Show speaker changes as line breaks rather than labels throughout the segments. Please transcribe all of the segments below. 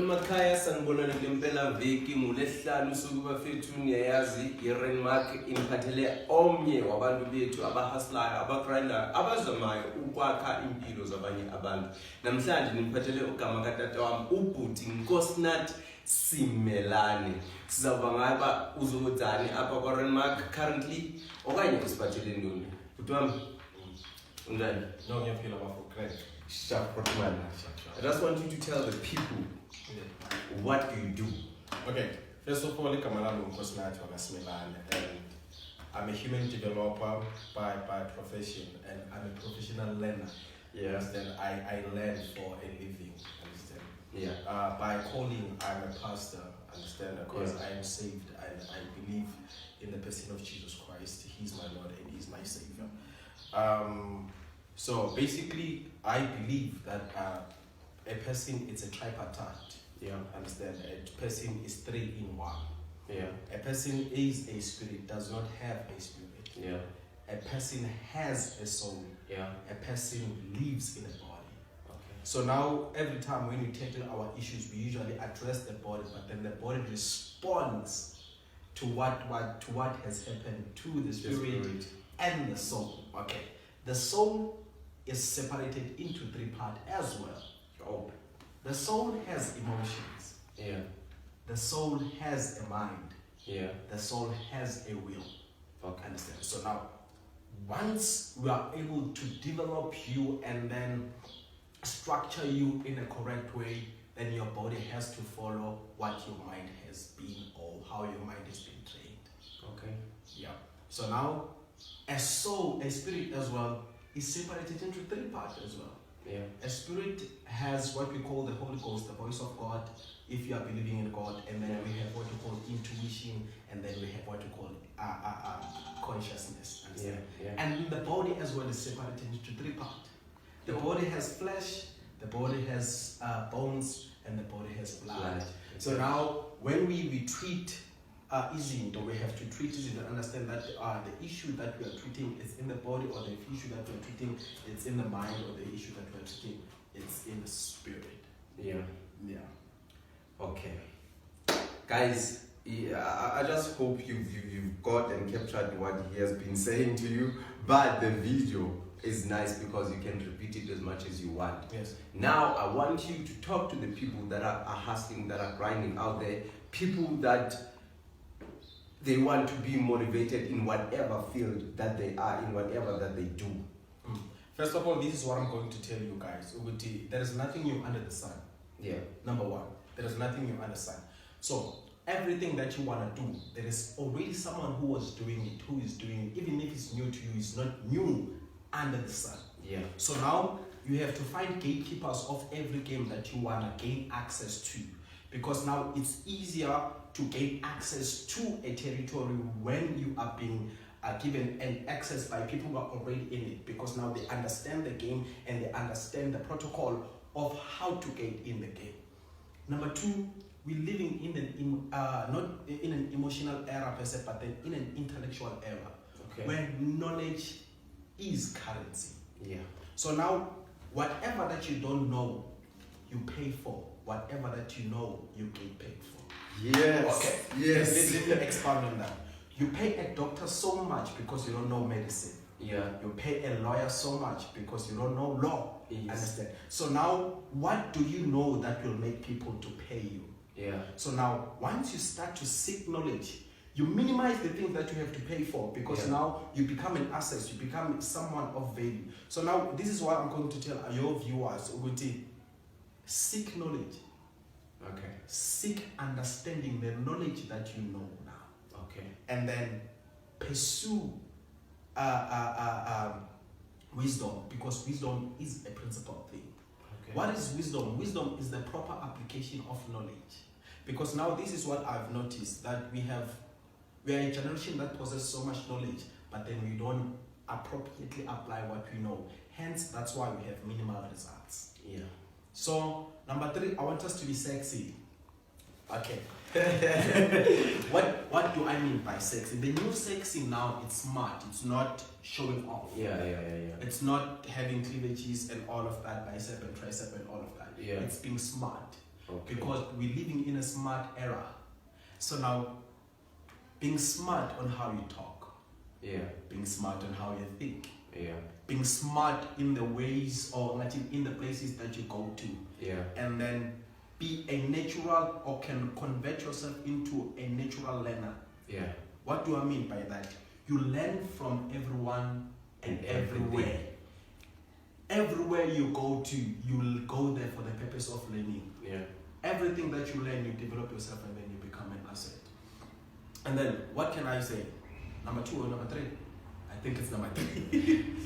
Makhaya sanibonani kule mpela veki ngolesihlanu usuku bafethu niyayazi iRenmark imphathele omnye wabantu bethu abahustlayo abagrindayo abazamayo ukwakha impilo zabanye abantu. Namhlanje nimphathele ugama katata wami ubhuti Nkosinathi Simelane. Sizawuba ngaba uzokuthani apha kwaRenmark currently okanye usiphathele ntoni? Bhuti wami unjani?
No, ngiyaphila bafo great.
Sharp man. I just want you to tell the people what do you do?
Okay, first of all, Nkosinathi Simelane, and I'm a human developer by profession, and I'm a professional learner.
Yeah.
Understand? I learn for a living. Understand?
Yeah.
By calling, I'm a pastor. Understand? Because I am saved and I believe in the person of Jesus Christ. He's my Lord and He's my Savior. So basically, I believe that a person is a tripartite.
Yeah.
Understand? A person is 3 in 1.
Yeah.
A person is a spirit, does not have a spirit.
Yeah.
A person has a soul.
Yeah.
A person lives in a body.
Okay.
So now, every time when we tackle our issues, we usually address the body, but then the body responds to what has happened to the spirit and the soul. Okay. The soul is separated into 3 parts as well.
Oh.
The soul has emotions.
Yeah.
The soul has a mind.
Yeah.
The soul has a will.
Okay.
Understand? So now, once we are able to develop you and then structure you in a correct way, then your body has to follow what your mind has been or how your mind has been trained.
Okay.
Yeah. So now, a soul, a spirit as well, is separated into 3 parts as well.
Yeah.
A spirit has what we call the Holy Ghost, the voice of God, if you are believing in God, and then we have what we call intuition, and then we have what we call consciousness.
Yeah. Yeah.
And the body as well is separated into 3 parts. The body has flesh, the body has bones, and the body has blood. So now, when we treat izinto, we have to treat izinto and understand that the issue that we are treating is in the body, or the issue that we are treating is in the mind, or the issue that we are treating is in the spirit.
Yeah.
Yeah.
Okay. Guys, I just hope you've got and captured what he has been saying to you. But the video is nice because you can repeat it as much as you want.
Yes.
Now I want you to talk to the people that are hustling, that are grinding out there, people that they want to be motivated in whatever field that they are, in whatever that they do.
First of all, this is what I'm going to tell you guys. There is nothing new under the sun.
Yeah.
Number 1, there is nothing new under the sun. So everything that you want to do, there is already someone who was doing it, who is doing it. Even if it's new to you, it's not new under the sun.
Yeah.
So now you have to find gatekeepers of every game that you want to gain access to. Because now it's easier to gain access to a territory when you are being given an access by people who are already in it. Because now they understand the game and they understand the protocol of how to get in the game. Number 2, we're living not in an emotional era per se, but then in an intellectual era, where knowledge is currency.
Yeah.
So now, whatever that you don't know, you pay for. Whatever that you know, you get paid for.
Yes.
Okay.
Yes.
Let me expand on that. You pay a doctor so much because you don't know medicine.
Yeah.
You pay a lawyer so much because you don't know law.
Yes.
Understand? So now, what do you know that will make people to pay you?
Yeah.
So now, once you start to seek knowledge, you minimize the things that you have to pay for, because now you become an asset, you become someone of value. So now, this is what I'm going to tell your viewers. Seek knowledge.
Okay.
Seek understanding, the knowledge that you know now.
Okay.
And then pursue wisdom, because wisdom is a principal thing.
Okay.
What is wisdom? Wisdom is the proper application of knowledge. Because now this is what I've noticed, that we are a generation that possesses so much knowledge, but then we don't appropriately apply what we know. Hence, that's why we have minimal results.
Yeah.
So, number 3, I want us to be sexy. Okay. What do I mean by sexy? The new sexy now, it's smart. It's not showing off.
Yeah.
It's not having cleavages and all of that, bicep and tricep and all of that.
Yeah.
It's being smart.
Okay.
because we're living in a smart era. So now, being smart on how you talk,
Yeah.
being smart on how you think,
Yeah.
being smart in the ways or in the places that you go to,
Yeah.
and then be a natural or can convert yourself into a natural learner.
Yeah.
What do I mean by that? You learn from everyone and everywhere. Everywhere you go to, you will go there for the purpose of learning.
Yeah.
Everything that you learn, you develop yourself and then you become an asset. And then, what can I say? Number 2 or number 3? I think it's number 3.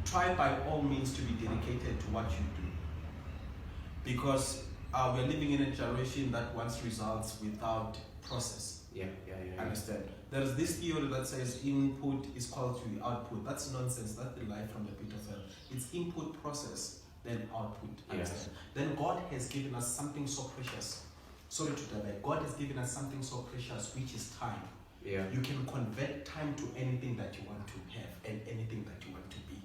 Try by all means to be dedicated to what you do. Because we're living in a generation that wants results without process.
Yeah.
Understand? There's this theory that says input is equal to output. That's nonsense. That's the lie from the pit of hell. It's input, process, then output. Understand? Then God has given us something so precious. Sorry to divert. God has given us something so precious, which is time.
Yeah.
You can convert time to anything that you want to have and anything that you want to be.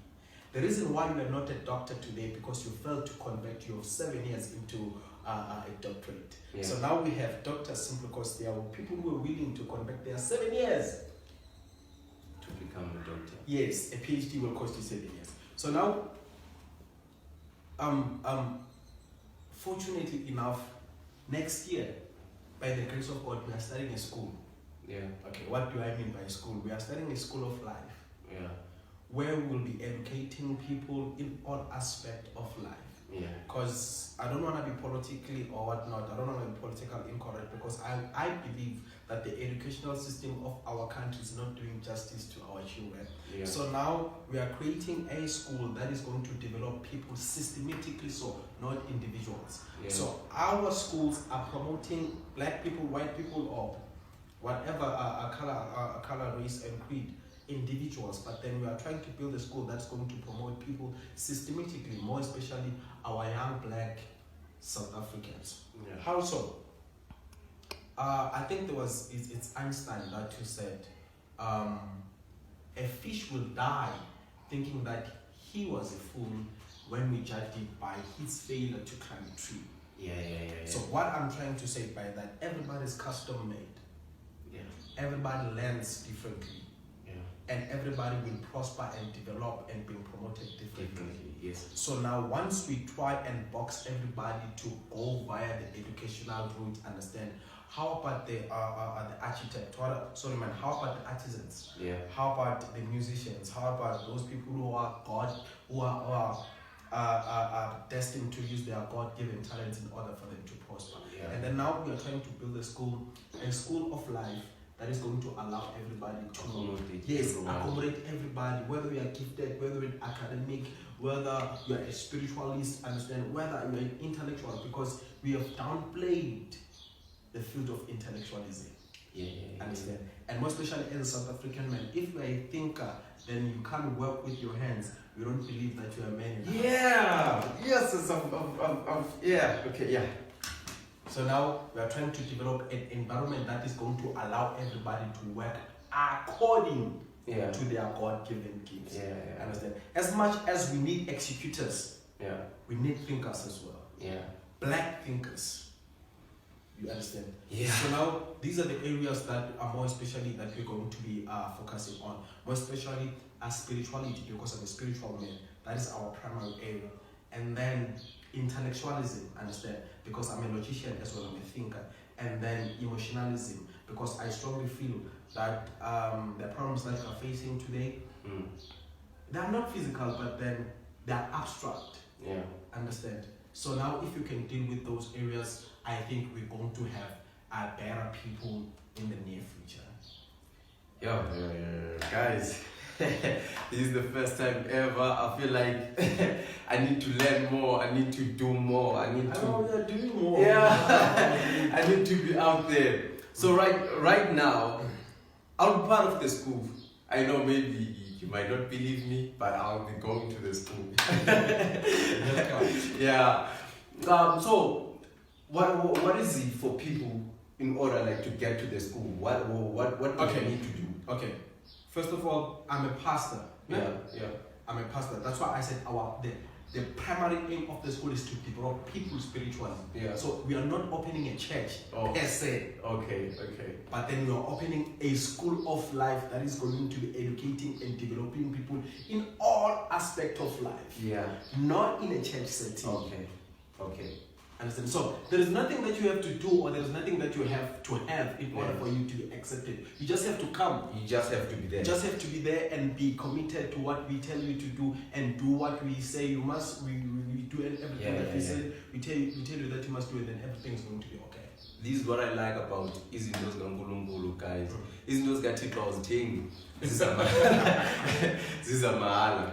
The reason why you are not a doctor today because you failed to convert your 7 years into a doctorate.
Yeah.
So now we have doctors simply because there are people who are willing to convert their 7 years
To become a doctor.
Yes, a PhD will cost you 7 years. So now, fortunately enough, next year, by the grace of God, we are starting a school.
Yeah.
Okay, what do I mean by school? We are starting a school of life,
Yeah.
where we will be educating people in all aspects of life.
Yeah.
Because I don't want to be politically or whatnot, I don't want to be politically incorrect, because I believe that the educational system of our country is not doing justice to our children.
Yeah.
So now we are creating a school that is going to develop people systematically, so not individuals.
Yeah.
So our schools are promoting black people, white people, or whatever color, race, and creed, individuals. But then we are trying to build a school that's going to promote people systematically, more especially our young black South Africans.
Yeah.
How so? I think it's Einstein that who said, a fish will die thinking that he was a fool when we judged it by his failure to climb a tree.
Yeah.
So what I'm trying to say by that, everybody's custom made.
Yeah.
Everybody learns differently.
Yeah.
And everybody will prosper and develop and be promoted differently.
Yes.
So now once we try and box everybody to go via the educational route, understand, how about the architect? How about the artisans?
Yeah.
How about the musicians? How about those people who are destined to use their God-given talents in order for them to prosper?
Yeah.
And then now we are trying to build a school of life that is going to allow everybody to accommodate everybody, whether you are gifted, whether you're academic, whether you are a spiritualist, understand, whether you are an intellectual, because we have downplayed the field of intellectualism.
Yeah.
Understand? And more especially as a South African man, if you are a thinker, then you can't work with your hands. We don't believe that you are a man.
Yeah. Yes. Yeah. Okay. Yeah.
So now we are trying to develop an environment that is going to allow everybody to work according to their God-given gifts.
Yeah.
Understand? As much as we need executors, we need thinkers as well.
Yeah.
Black thinkers. You understand?
Yeah.
So now these are the areas that are more especially that we're going to be focusing on. More especially spirituality, because I'm a spiritual man. That is our primary area. And then intellectualism, understand? Because I'm a logician as well, I'm a thinker. And then emotionalism, because I strongly feel that the problems that we're facing today, they are not physical, but then they are abstract.
Yeah.
Understand? So now if you can deal with those areas, I think we're going to have better people in the near future.
Guys, this is the first time ever. I feel like I need to learn more. I need to do more. I know
you're doing more.
Yeah, I need to be out there. So right now, I'll be part of the school. I know maybe you might not believe me, but I'll be going to the school. Yeah. So what is it for people in order to get to the school? What do they need to do?
Okay. First of all, I'm a pastor.
Yeah.
I'm a pastor. That's why I said the primary aim of the school is to develop people spiritually.
Yeah.
So we are not opening a church per se.
Okay.
But then we are opening a school of life that is going to be educating and developing people in all aspects of life.
Yeah.
Not in a church setting.
Okay.
Understand? So there is nothing that you have to do, or there is nothing that you have to have in order for you to be accepted. You just have to come.
You just have to be there.
You just have to be there and be committed to what we tell you to do, and do what we say you must. We do everything that we say. We tell you that you must do it, and everything is going to be okay.
This is what I like about izinto zikaNkulunkulu, guys. Izinto zikaThixo awuzithengi. Zizamahala.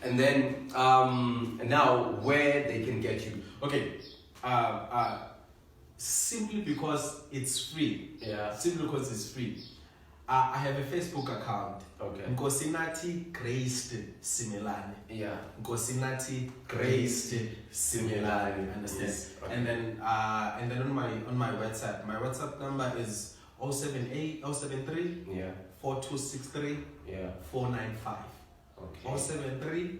And then now where they can get you.
Okay. Simply because it's free.
Yeah.
Simply because it's free. I have a Facebook account.
Okay.
Nkosinathi Simelane.
Yeah.
Nkosinathi
Simelane.
Understand?
Yes. Okay.
And then on my WhatsApp, my WhatsApp number is 073
Yeah.
4263
Yeah.
495.
Okay.
073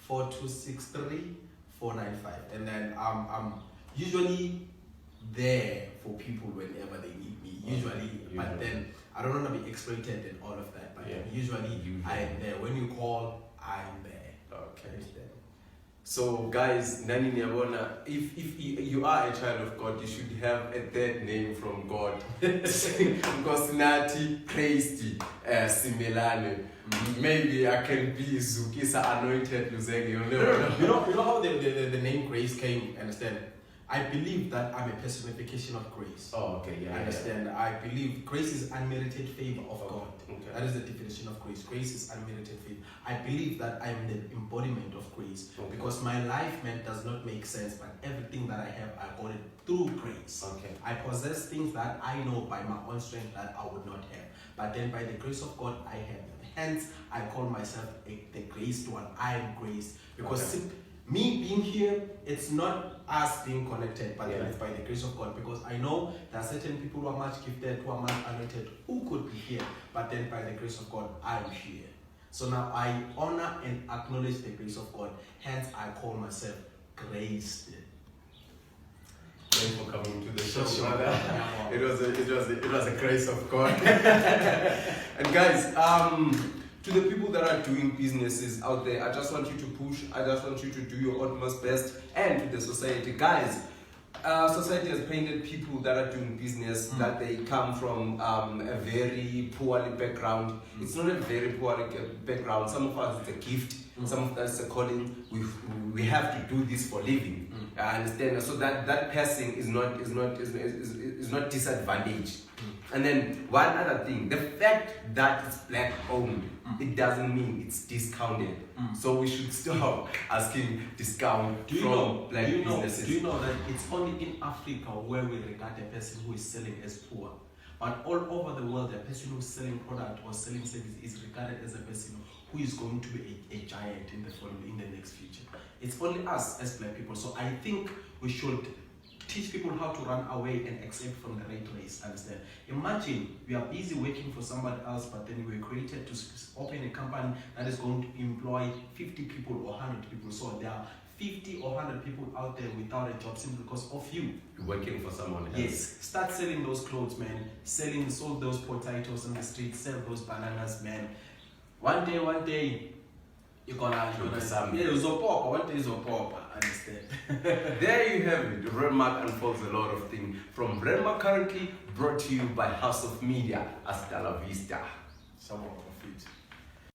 4263 495. And then I'm usually there for people whenever they need me. Usually. But then I don't want to be exploited and all of that. But usually I am there. When you call, I am there.
Okay. So guys, Nani Nyabona, if you are a child of God, you should have a third name from God. Nkosinathi Simelane. Maybe I can be Zukisa anointed Luzenge.
You know how the name Grace came, understand? I believe that I'm a personification of grace.
Oh, okay, yeah.
Understand?
Yeah.
I believe grace is unmerited favor of God.
Okay.
That is the definition of grace. Grace is unmerited favor. I believe that I am the embodiment of grace, because my life, man, does not make sense, but everything that I have, I got it through grace.
Okay.
I possess things that I know by my own strength that I would not have, but then by the grace of God, I have them. Hence, I call myself the graced one. I am graced because me being here, it's not us being connected, but it's by the grace of God. Because I know there are certain people who are much gifted, who are much anointed, who could be here, but then by the grace of God, I am here. So now I honor and acknowledge the grace of God. Hence, I call myself graced.
Thanks for coming to the show, brother. It was a grace of God. And guys, to the people that are doing businesses out there, I just want you to push. I just want you to do your utmost best. And to the society, guys, society has painted people that are doing business that they come from a very poorly background. It's not a very poorly background. Some of us, it's a gift. Some of us, it's a calling. We have to do this for living. I understand. So that person is not disadvantaged. And then one other thing, the fact that it's black owned, it doesn't mean it's discounted. So we should stop asking discount from black businesses.
Do you know that it's only in Africa where we regard a person who is selling as poor? But all over the world, a person who is selling product or selling service is regarded as a person who is going to be a giant in the next future. It's only us as black people. So I think we should teach people how to run away and escape from the rat race. Understand? Imagine we are busy working for somebody else, but then we were created to open a company that is going to employ 50 people or 100 people. So there are 50 or 100 people out there without a job simply because of you.
You're working for someone else.
Yes. Start selling those clothes, man. Sold those potatoes on the street. Sell those bananas, man. One day, you're gonna uzopop. One day uzopop. Understand?
There you have it. Renmark unfolds a lot of things. From Renmark currently brought to you by House of Media. Hasta la vista.
Some of it.